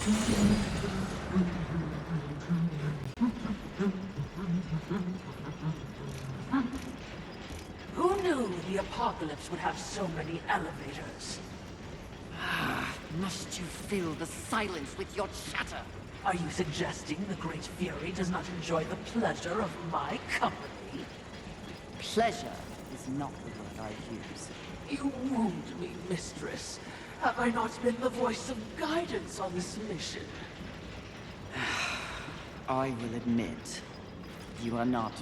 Who knew the apocalypse would have so many elevators? Must you fill the silence with your chatter? Are you suggesting the Great Fury does not enjoy the pleasure of my company? Pleasure is not the word I use. You wound me, mistress. Have I not been the voice of guidance on this mission? I will admit, you are not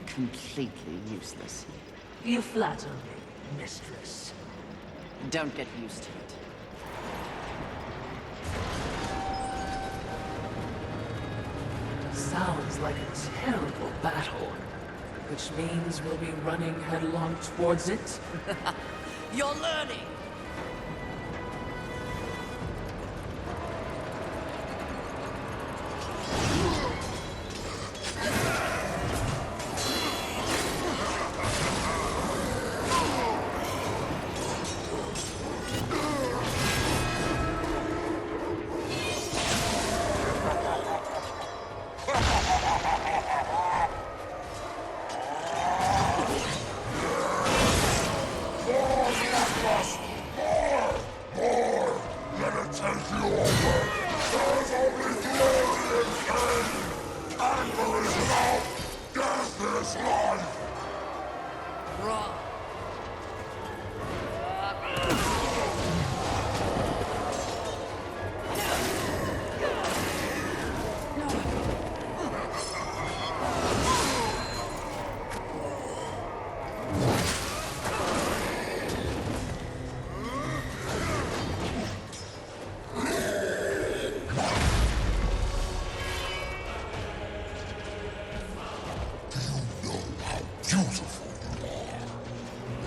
completely useless. You flatter me, mistress. Don't get used to it. Sounds like a terrible battle. Which means we'll be running headlong towards it? You're learning!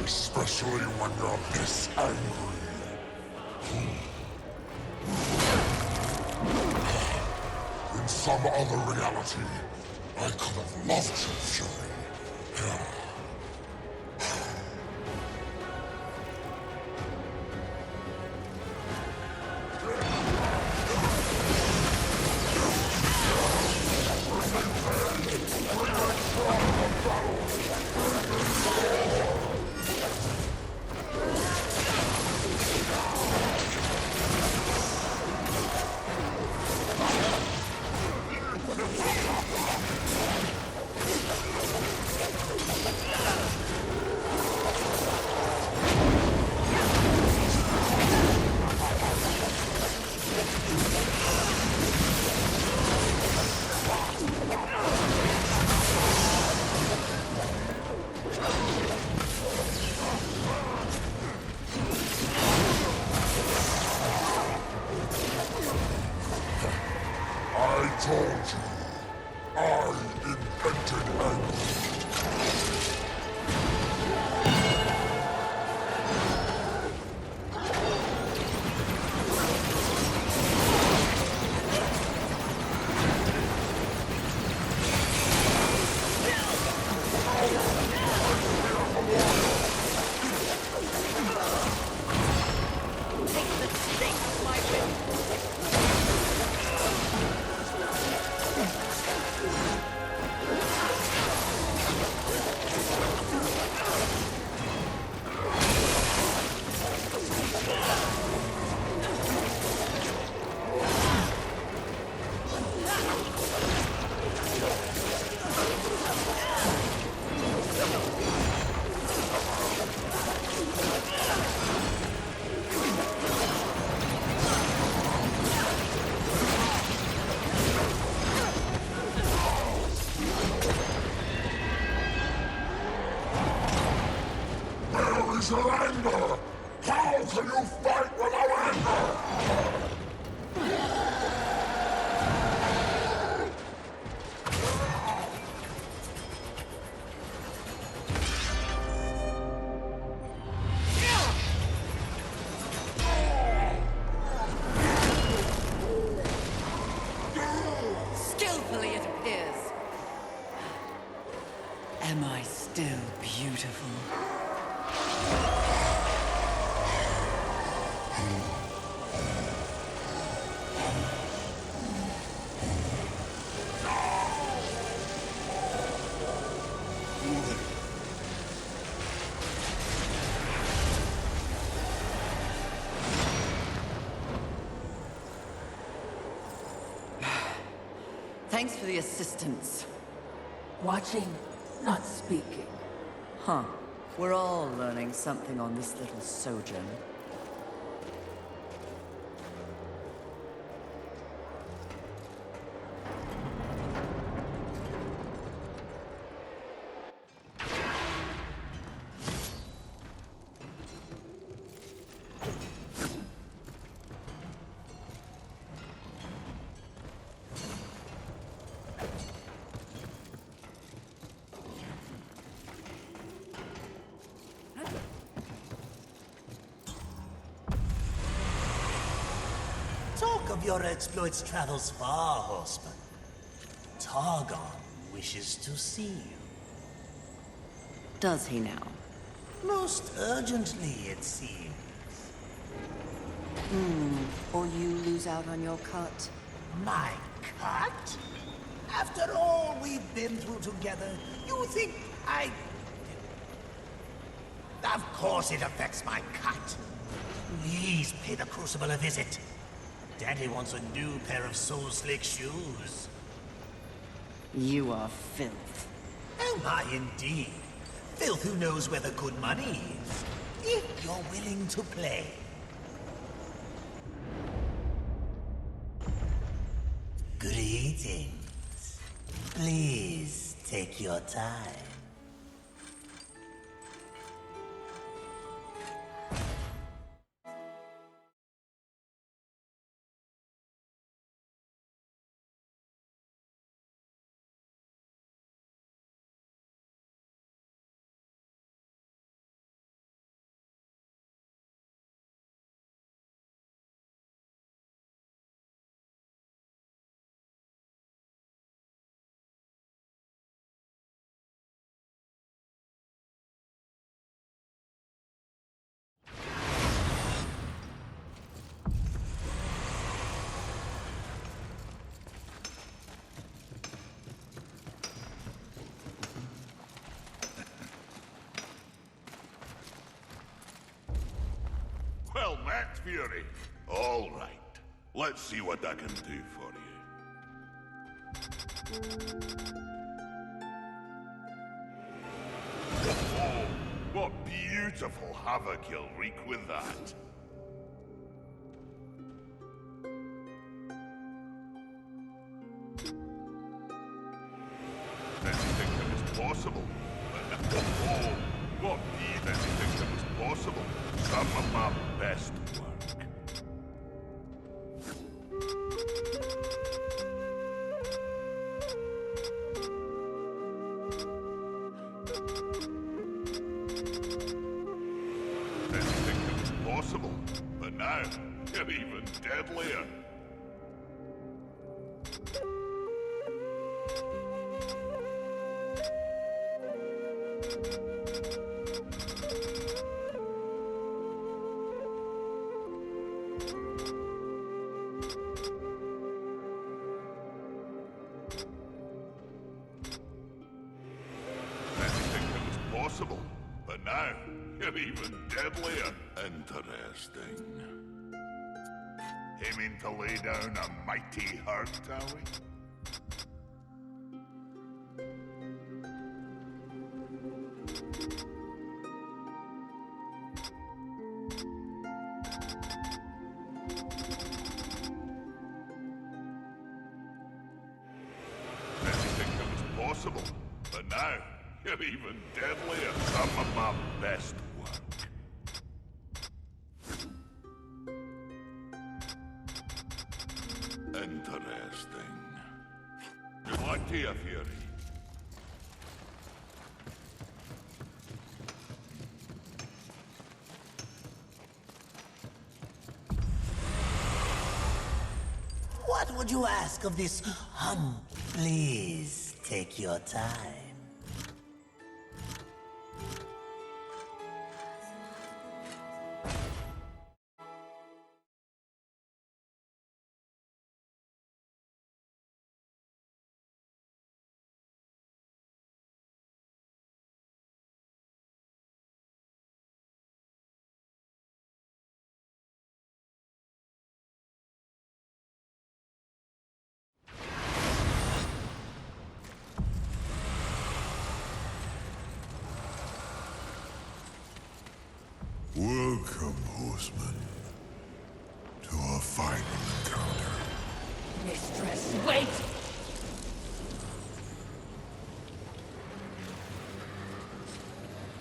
Especially when you're this angry. In some other reality, I could have loved your fury. I told you, I invented anger. Is your anger? How can you fight without anger? Skillfully, it appears. Am I still beautiful? Thanks for the assistance. Watching, not speaking. Huh. We're all learning something on this little sojourn. Talk of your exploits travels far, horseman. Targon wishes to see you. Does he now? Most urgently, it seems. Or you lose out on your cut? My cut? After all we've been through together, you think I... Of course it affects my cut. Please pay the Crucible a visit. Daddy wants a new pair of soul-slick shoes. You are filth. Am I indeed? Filth who knows where the good money is. If you're willing to play. Greetings. Please take your time. Well met, Fury. All right. Let's see what I can do for you. Oh, what beautiful havoc you'll wreak with that. Anything that is possible. Oh, what anything that is possible. Some of my best work. Anything that was possible, but now you're even deadlier. Possible, but now you're even deadlier. Interesting. Aiming to lay down a mighty hurt, are we? Anything that was possible, but now you're even deadlier. Some of my best work. Interesting. Good luck to you, Fury. What would you ask of this Please take your time. Welcome, horseman, to our final encounter. Mistress, wait!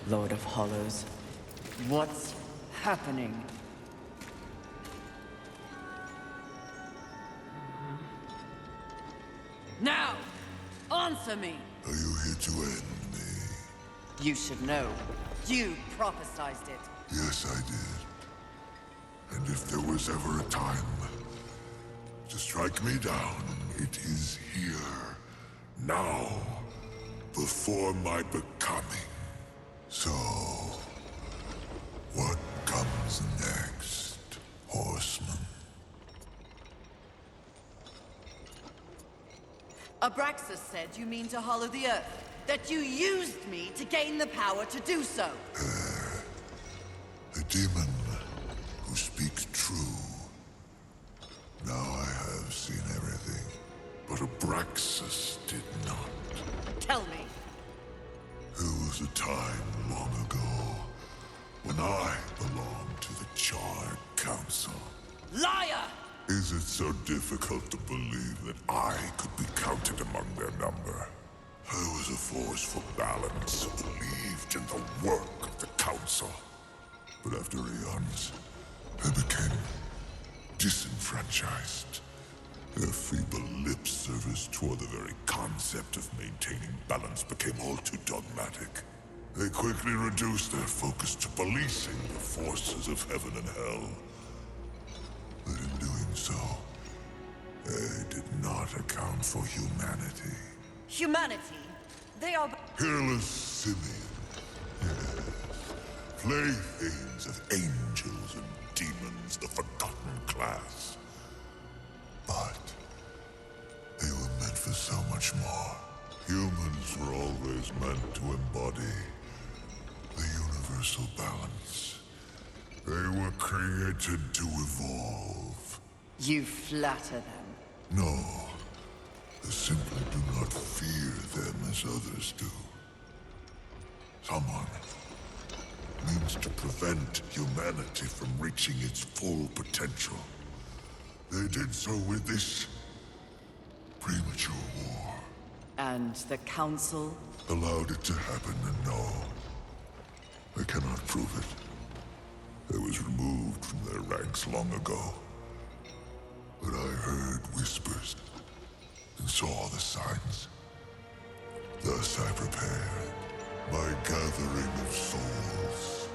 Lord of Hollows, what's happening? Now! Answer me! Are you here to end me? You should know. You prophesized it. Yes, I did. And if there was ever a time to strike me down, it is here. Now. Before my becoming. So, what comes next, horseman? Abraxas said you mean to hollow the earth. That you used me to gain the power to do so. A demon who speaks true. Now I have seen everything, but Abraxas did not. Tell me. There was a time long ago when I belonged to the Charred Council. Liar! Is it so difficult to believe that I could be counted among their number? I was a force for balance who believed in the work of the Council. But after eons, I became disenfranchised. Their feeble lip service toward the very concept of maintaining balance became all too dogmatic. They quickly reduced their focus to policing the forces of heaven and hell. But in doing so, they did not account for humanity. Humanity? They are... Hairless simian. Yes. Playthings of angels and demons, the forgotten class. But they were meant for so much more. Humans were always meant to embody the universal balance. They were created to evolve. You flatter them. No, I simply do not fear them as others do. Someone means to prevent humanity from reaching its full potential. They did so with this premature war. And the Council? Allowed it to happen, and no, I cannot prove it. I was removed from their ranks long ago. But I heard whispers and saw the signs. Thus I prepared my gathering of souls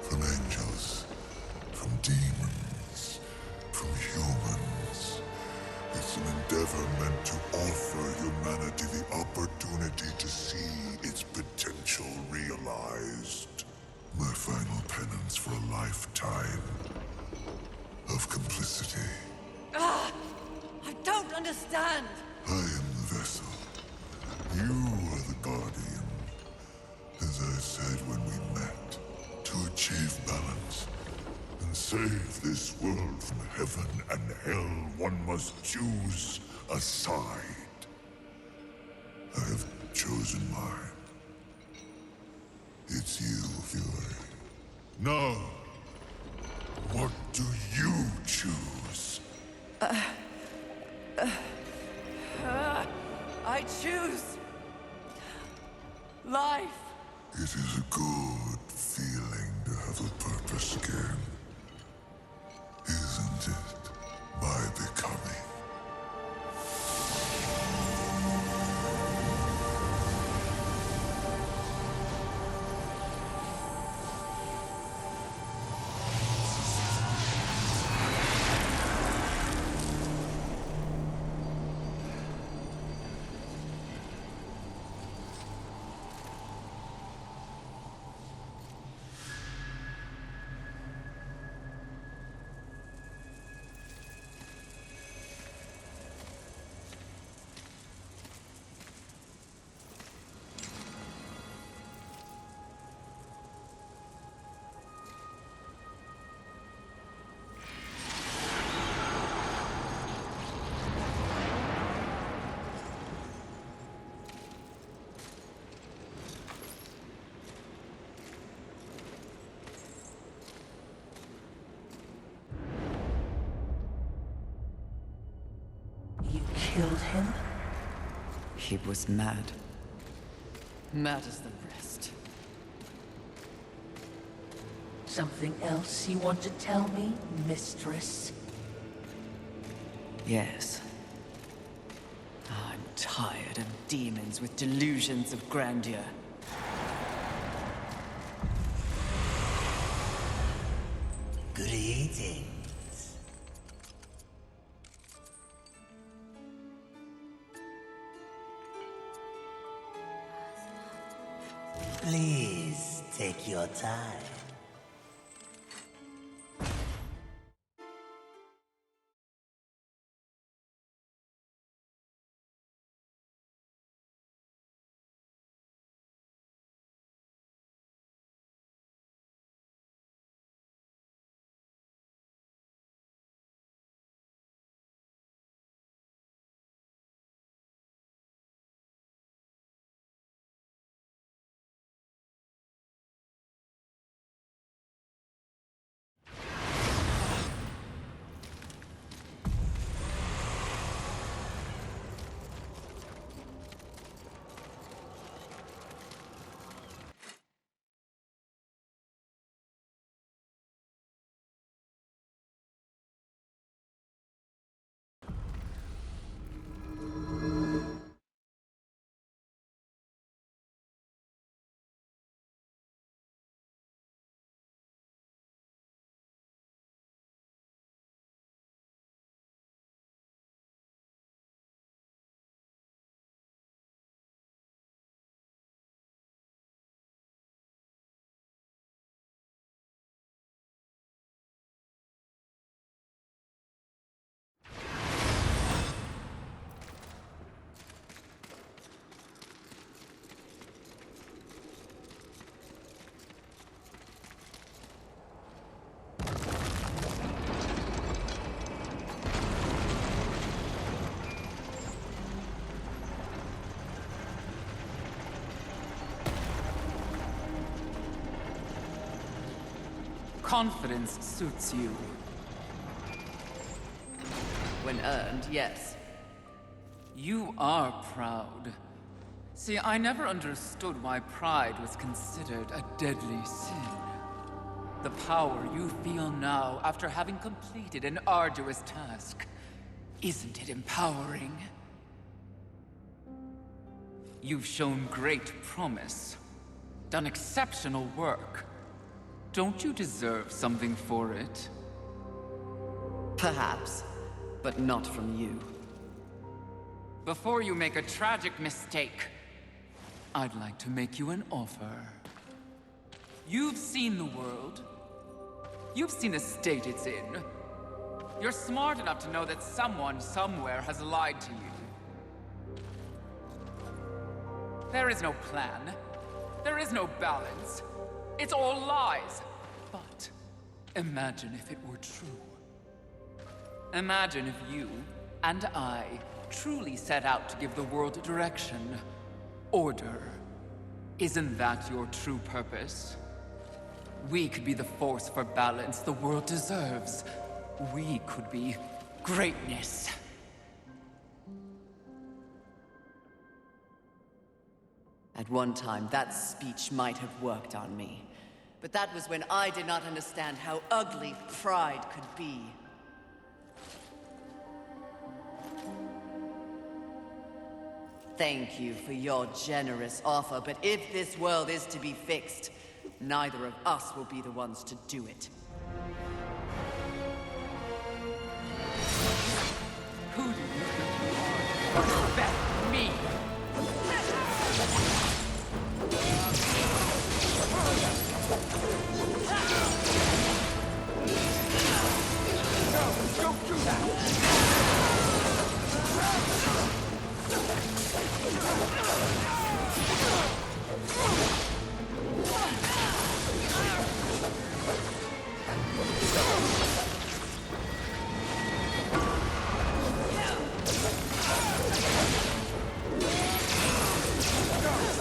from angels, from demons, from humans. It's an endeavor meant to offer humanity the opportunity to see its potential realized. My final penance for a lifetime of complicity. I don't understand! I am the vessel. You are the guardian. As I said when we met, to achieve balance and save this world from heaven and hell, one must choose a side. I have chosen mine. It's you, Fury. Now, what do you choose? I choose... life. It is a good feeling to have a purpose again. Isn't it? My becoming. him? He was mad. Mad as the rest. Something else you want to tell me, mistress? Yes. I'm tired of demons with delusions of grandeur. Greetings. Please take your time. Confidence suits you. When earned, yes. You are proud. See, I never understood why pride was considered a deadly sin. The power you feel now after having completed an arduous task, isn't it empowering? You've shown great promise, done exceptional work. Don't you deserve something for it? Perhaps, but not from you. Before you make a tragic mistake, I'd like to make you an offer. You've seen the world. You've seen the state it's in. You're smart enough to know that someone somewhere has lied to you. There is no plan. There is no balance. It's all lies. But imagine if it were true. Imagine if you and I truly set out to give the world direction, order. Isn't that your true purpose? We could be the force for balance the world deserves. We could be greatness. At one time, that speech might have worked on me. But that was when I did not understand how ugly pride could be. Thank you for your generous offer, but if this world is to be fixed, neither of us will be the ones to do it. Who do you think you are? Respect me! No, don't do that!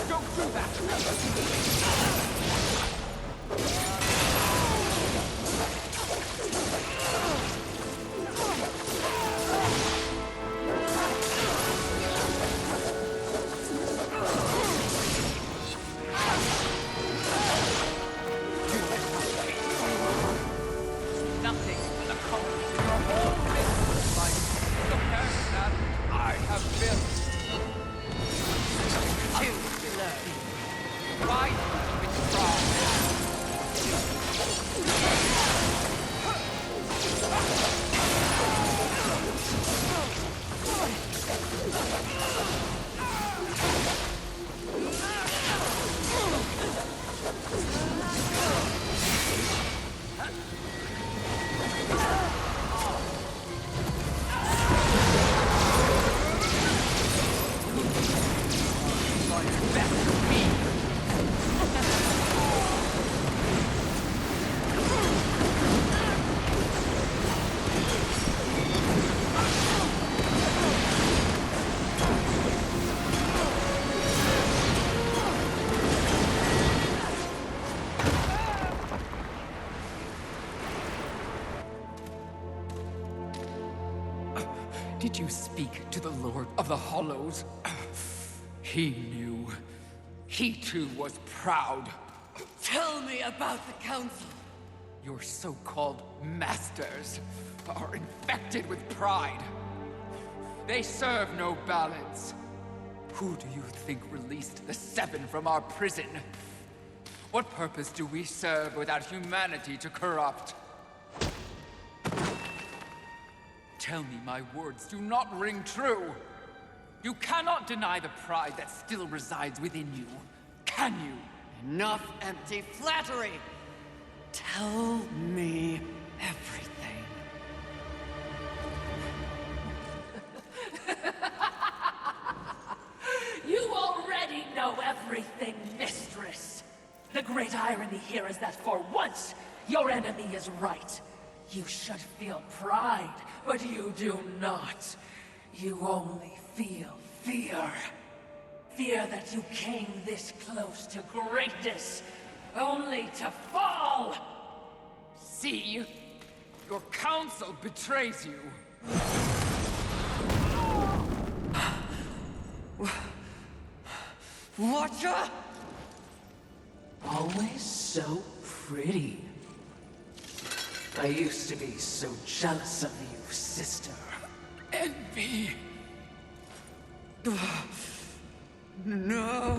Don't do that! Did you speak to the Lord of the Hollows? He knew. He too was proud. Tell me about the Council. Your so-called masters are infected with pride. They serve no balance. Who do you think released the Seven from our prison? What purpose do we serve without humanity to corrupt? Tell me my words do not ring true. You cannot deny the pride that still resides within you, can you? Enough empty flattery! Tell me everything. You already know everything, mistress. The great irony here is that for once, your enemy is right. You should feel pride, but you do not. You only feel fear. Fear that you came this close to greatness, only to fall! See? Your council betrays you. Watcher? Always so pretty. I used to be so jealous of you, sister. Envy. No.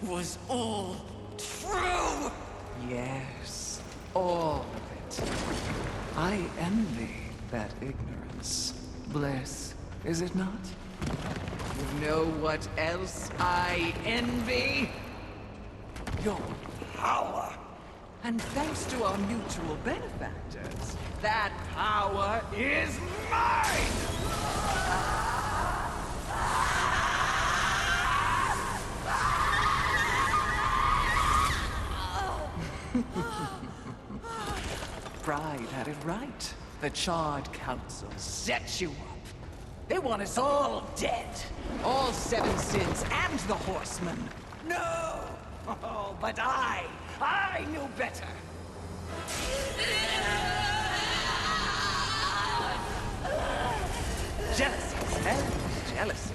Was all true! Yes, all of it. I envy that ignorance. Bliss, is it not? You know what else I envy? Your power. And thanks to our mutual benefactors, that power is mine! Pride had it right. The Charred Council set you up. They want us all dead. All Seven Sins and the Horsemen. No! Oh, but I knew better. Jealousies and jealousy.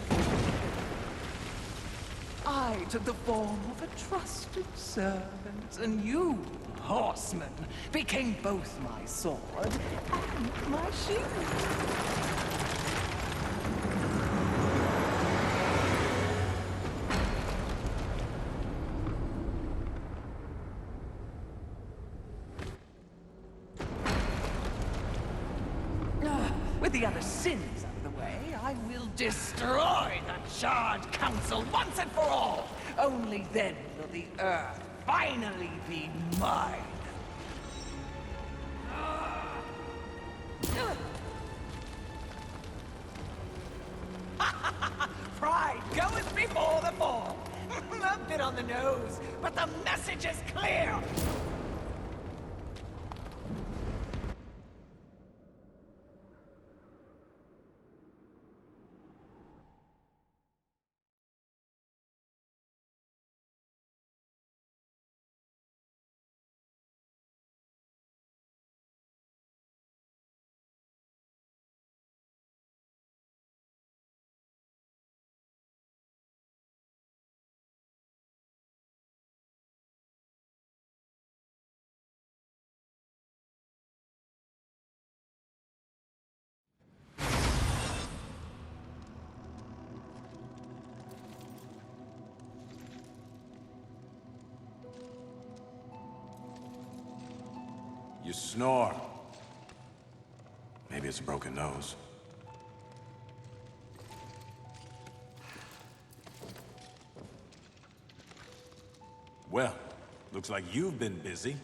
I took the form of a trusted servant, and you, horseman, became both my sword and my shield. With the other sins out of the way, I will destroy the Charred Council once and for all! Only then will the Earth finally be mine! Pride goeth before the fall! A bit on the nose, but the message is clear! You snore. Maybe it's a broken nose. Well, looks like you've been busy.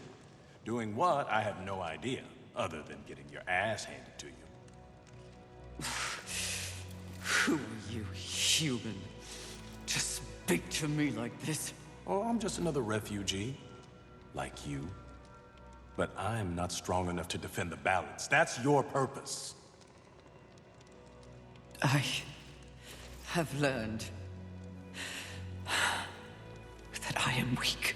Doing what, I have no idea, other than getting your ass handed to you. Who are you, human, to speak to me like this? Oh, I'm just another refugee, like you. But I'm not strong enough to defend the balance. That's your purpose. I have learned that I am weak.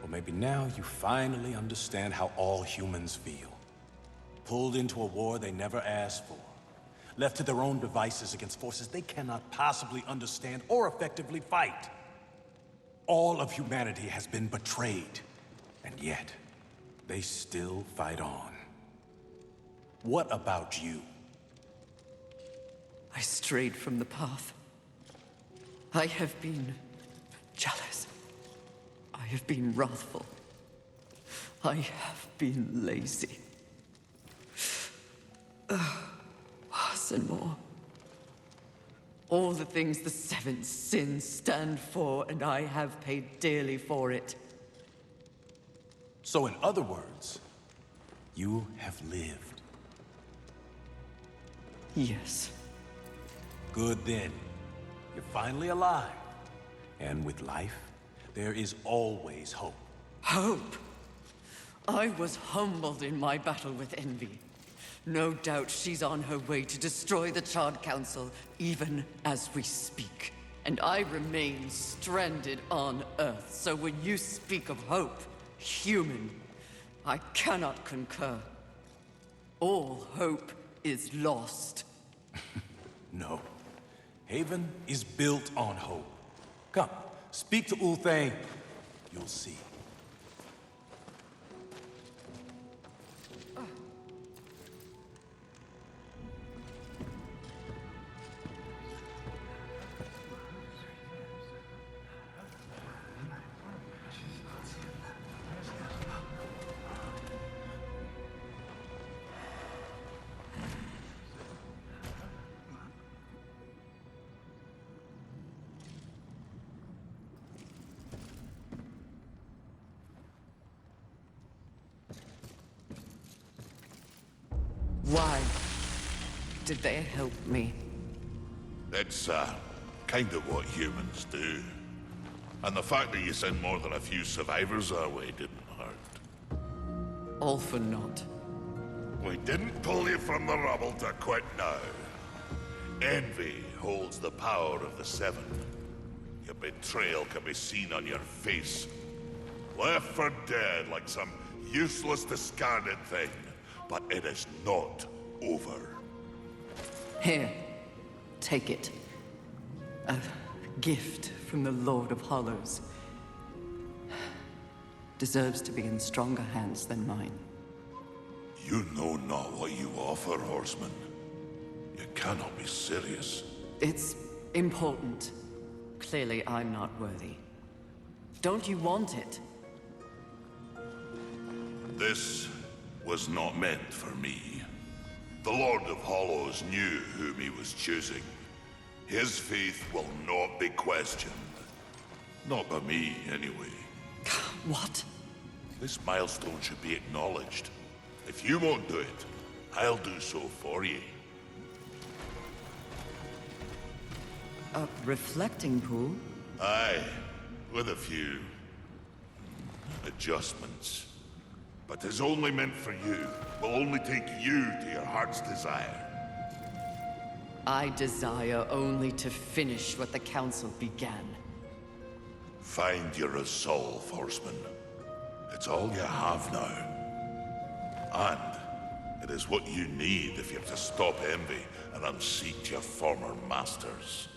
Well, maybe now you finally understand how all humans feel. Pulled into a war they never asked for. Left to their own devices against forces they cannot possibly understand or effectively fight. All of humanity has been betrayed, and yet they still fight on. What about you? I strayed from the path. I have been jealous. I have been wrathful. I have been lazy. Worse and more. All the things the seven sins stand for, and I have paid dearly for it. So in other words, you have lived. Yes. Good then. You're finally alive. And with life, there is always hope. Hope. I was humbled in my battle with envy. No doubt she's on her way to destroy the Charred Council, even as we speak. And I remain stranded on Earth, so when you speak of hope, human, I cannot concur. All hope is lost. No. Haven is built on hope. Come, speak to Ulthane. You'll see. Why did they help me? It's, kind of what humans do. And the fact that you sent more than a few survivors our way didn't hurt. All for naught. We didn't pull you from the rubble to quit now. Envy holds the power of the Seven. Your betrayal can be seen on your face. Left for dead like some useless, discarded thing. But it is not over. Here, take it. A gift from the Lord of Hollows. Deserves to be in stronger hands than mine. You know not what you offer, horseman. You cannot be serious. It's important. Clearly, I'm not worthy. Don't you want it? This was not meant for me. The Lord of Hollows knew whom he was choosing. His faith will not be questioned. Not by me, anyway. What? This milestone should be acknowledged. If you won't do it, I'll do so for you. A reflecting pool? Aye, with a few adjustments. But it's only meant for you. Will only take you to your heart's desire. I desire only to finish what the Council began. Find your resolve, horseman. It's all you have now. And it is what you need if you're to stop envy and unseat your former masters.